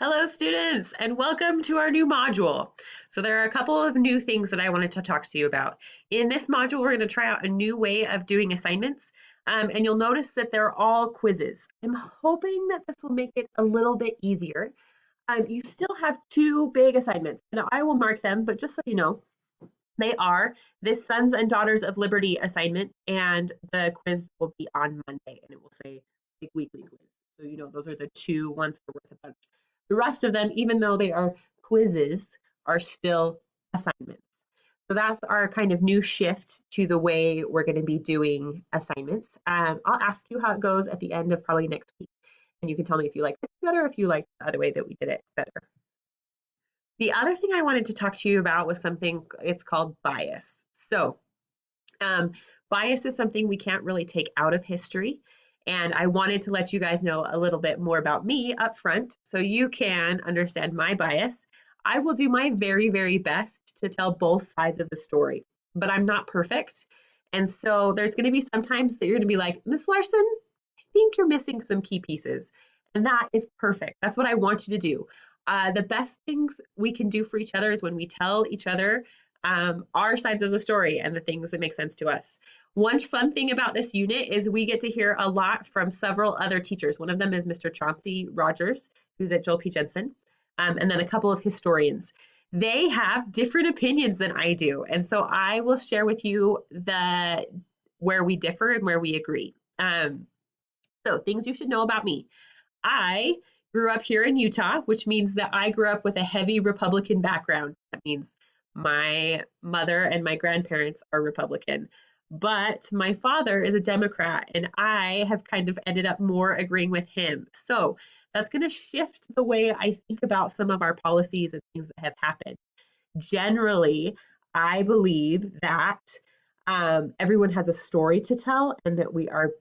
Hello, students, and welcome to our new module. So there are a couple of new things that I wanted to talk to you about. In this module, we're going to try out a new way of doing assignments, and you'll notice that they're all quizzes. I'm hoping that this will make it a little bit easier. You still have two big assignments, and I will mark them, but just so you know, they are this Sons and Daughters of Liberty assignment, and the quiz will be on Monday, and it will say big weekly quiz. So you know those are the two ones that are worth a bunch. The rest of them, even though they are quizzes, are still assignments. So that's our kind of new shift to the way we're going to be doing assignments. I'll ask you how it goes at the end of probably next week, and you can tell me if you like this better, if you like the other way that we did it better. The other thing I wanted to talk to you about was something, it's called bias. So bias is something we can't really take out of history. And I wanted to let you guys know a little bit more about me up front so you can understand my bias. I will do my very, very best to tell both sides of the story, but I'm not perfect. And so there's going to be some times that you're going to be like, Miss Larson, I think you're missing some key pieces. And that is perfect. That's what I want you to do. The best things we can do for each other is when we tell each other our sides of the story and the things that make sense to us. One fun thing about this unit is we get to hear a lot from several other teachers. One of them is Mr. Chauncey Rogers, who's at Joel P. Jensen, and then a couple of historians. They have different opinions than I do, and so I will share with you where we differ and where we agree. So things you should know about me. I grew up here in Utah, which means that I grew up with a heavy Republican background. That means my mother and my grandparents are Republican, but my father is a Democrat, and I have kind of ended up more agreeing with him. So that's going to shift the way I think about some of our policies and things that have happened. Generally, I believe that everyone has a story to tell, and that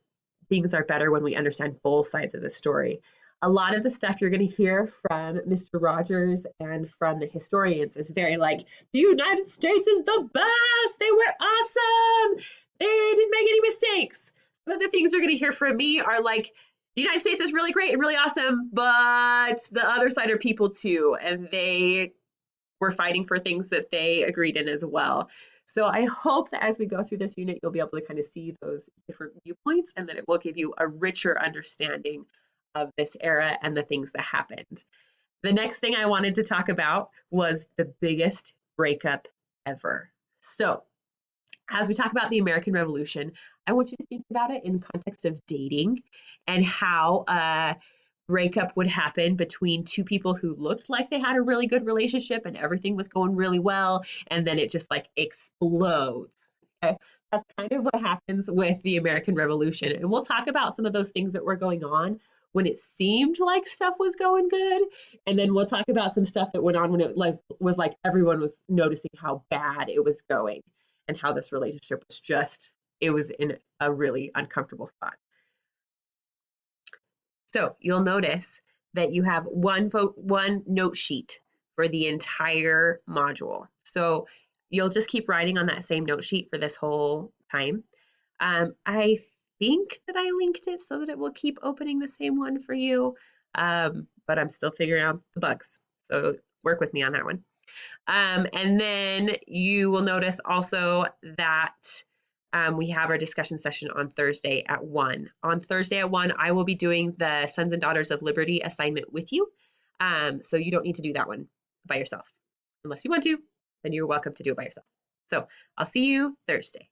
things are better when we understand both sides of the story. A lot of the stuff you're going to hear from Mr. Rogers and from the historians is very like, the United States is the best. They were awesome. They didn't make any mistakes. But the things you're going to hear from me are like, the United States is really great and really awesome, but the other side are people too. And they were fighting for things that they agreed in as well. So I hope that as we go through this unit, you'll be able to kind of see those different viewpoints, and that it will give you a richer understanding of this era and the things that happened. The next thing I wanted to talk about was the biggest breakup ever. So as we talk about the American Revolution, I want you to think about it in context of dating and how breakup would happen between two people who looked like they had a really good relationship and everything was going really well, and then it just like explodes. Okay? That's kind of what happens with the American Revolution. And we'll talk about some of those things that were going on when it seemed like stuff was going good. And then we'll talk about some stuff that went on when it was like everyone was noticing how bad it was going and how this relationship was just, it was in a really uncomfortable spot. So you'll notice that you have one note sheet for the entire module. So you'll just keep writing on that same note sheet for this whole time. I think that I linked it so that it will keep opening the same one for you, but I'm still figuring out the bugs. So work with me on that one. And then you will notice also that we have our discussion session on Thursday at 1. On Thursday at 1, I will be doing the Sons and Daughters of Liberty assignment with you. So you don't need to do that one by yourself. Unless you want to, then you're welcome to do it by yourself. So I'll see you Thursday.